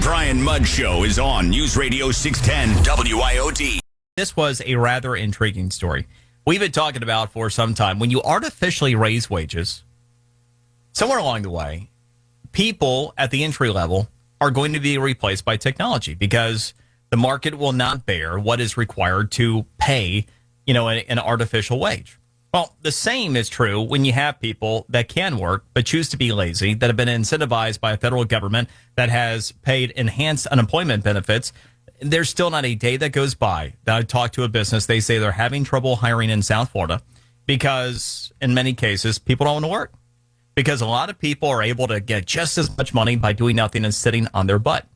Brian Mudd Show is on News Radio 610 WIOD. This was a rather intriguing story. We've been talking about for some time. When you artificially raise wages, somewhere along the way, people at the entry level are going to be replaced by technology because the market will not bear what is required to pay, an artificial wage. Well, the same is true when you have people that can work but choose to be lazy, that have been incentivized by a federal government that has paid enhanced unemployment benefits. There's still not a day that goes by that I talk to a business. They say they're having trouble hiring in South Florida because in many cases, people don't want to work because a lot of people are able to get just as much money by doing nothing and sitting on their butt,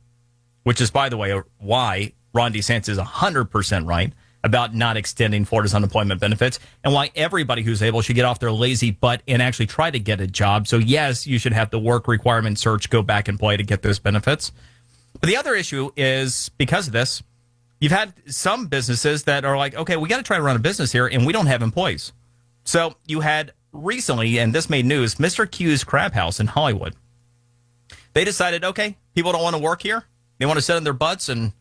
which is, by the way, why Ron DeSantis is 100% right about not extending Florida's unemployment benefits and why everybody who's able should get off their lazy butt and actually try to get a job. So, yes, you should have the work requirement search go back and play to get those benefits. But the other issue is because of this, you've had some businesses that are like, okay, we got to try to run a business here and we don't have employees. So you had recently, and this made news, Mr. Q's Crab House in Hollywood. They decided, okay, people don't want to work here. They want to sit on their butts and,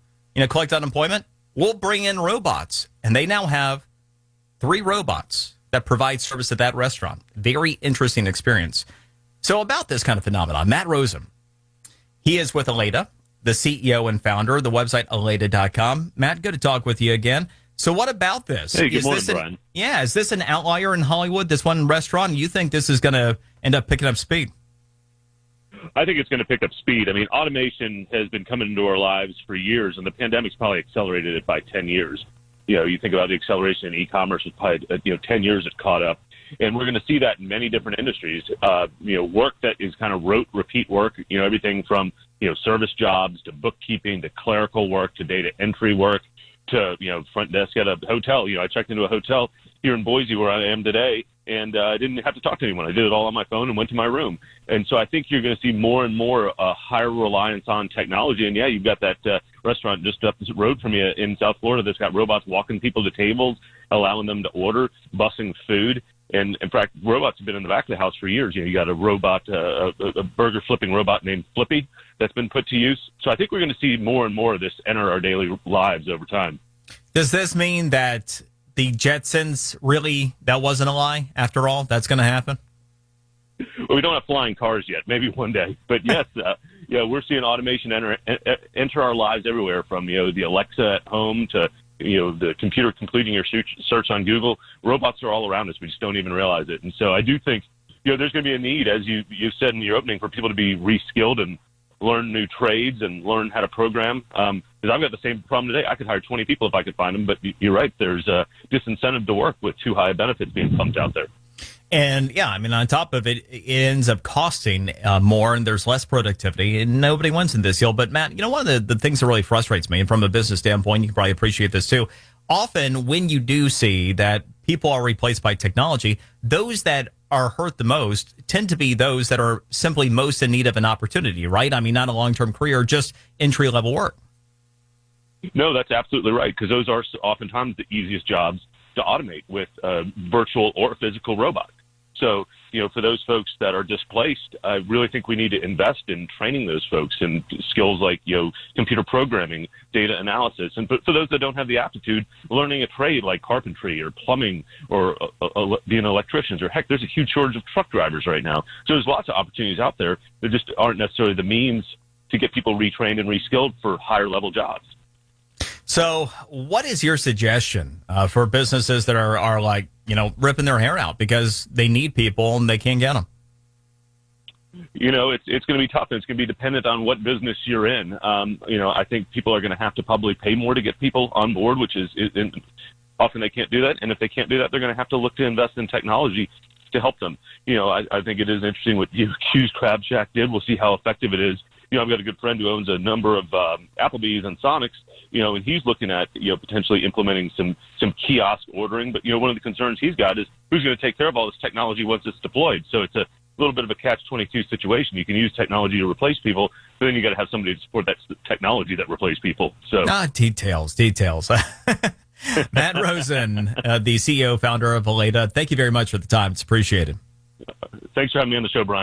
collect unemployment. We'll bring in robots. And they now have 3 robots that provide service at that restaurant. Very interesting experience. So about this kind of phenomenon, Matt Rosen, he is with Allata, the CEO and founder of the website Allata.com. Matt, good to talk with you again. So what about this? Hey, good morning, Brian. Is this an outlier in Hollywood, this one restaurant? You think this is going to end up picking up speed? I think it's going to pick up speed. I mean, automation has been coming into our lives for years, and the pandemic's probably accelerated it by 10 years. You think about the acceleration in e-commerce, it's probably, 10 years it caught up. And we're going to see that in many different industries. Work that is kind of rote, repeat work, everything from, service jobs to bookkeeping to clerical work to data entry work to, front desk at a hotel. I checked into a hotel here in Boise where I am today, and I didn't have to talk to anyone. I did it all on my phone and went to my room. And so I think you're going to see more and more higher reliance on technology. And, you've got that restaurant just up the road from you in South Florida that's got robots walking people to tables, allowing them to order, bussing food. And, in fact, robots have been in the back of the house for years. You got a robot, a burger flipping robot named Flippy that's been put to use. So I think we're going to see more and more of this enter our daily lives over time. Does this mean that the Jetsons, really, that wasn't a lie after all? That's going to happen? Well, we don't have flying cars yet. Maybe one day. But, yes, we're seeing automation enter our lives everywhere from, the Alexa at home to the computer completing your search on Google. Robots are all around us. We just don't even realize it. And so I do think, there's going to be a need, as you said in your opening, for people to be reskilled and learn new trades and learn how to program. Because I've got the same problem today. I could hire 20 people if I could find them. But you're right. There's a disincentive to work with too high benefits being pumped out there. And, on top of it, it ends up costing more, and there's less productivity, and nobody wins in this deal. But, Matt, one of the things that really frustrates me, and from a business standpoint, you can probably appreciate this too, often when you do see that people are replaced by technology, those that are hurt the most tend to be those that are simply most in need of an opportunity, right? Not a long-term career, just entry-level work. No, that's absolutely right, because those are oftentimes the easiest jobs to automate with virtual or physical robots. So, for those folks that are displaced, I really think we need to invest in training those folks in skills like, computer programming, data analysis. And but for those that don't have the aptitude, learning a trade like carpentry or plumbing or being electricians, or heck, there's a huge shortage of truck drivers right now. So there's lots of opportunities out there. There just aren't necessarily the means to get people retrained and reskilled for higher level jobs. So what is your suggestion for businesses that are like, ripping their hair out because they need people and they can't get them? It's going to be tough. It's going to be dependent on what business you're in. I think people are going to have to probably pay more to get people on board, which is often they can't do that. And if they can't do that, they're going to have to look to invest in technology to help them. I think it is interesting what Q's Crab Shack did. We'll see how effective it is. I've got a good friend who owns a number of Applebee's and Sonics, and he's looking at, potentially implementing some kiosk ordering. But, one of the concerns he's got is who's going to take care of all this technology once it's deployed. So it's a little bit of a catch-22 situation. You can use technology to replace people, but then you got to have somebody to support that technology that replace people. So details. Matt Rosen, the CEO, founder of Allata. Thank you very much for the time. It's appreciated. Thanks for having me on the show, Brian.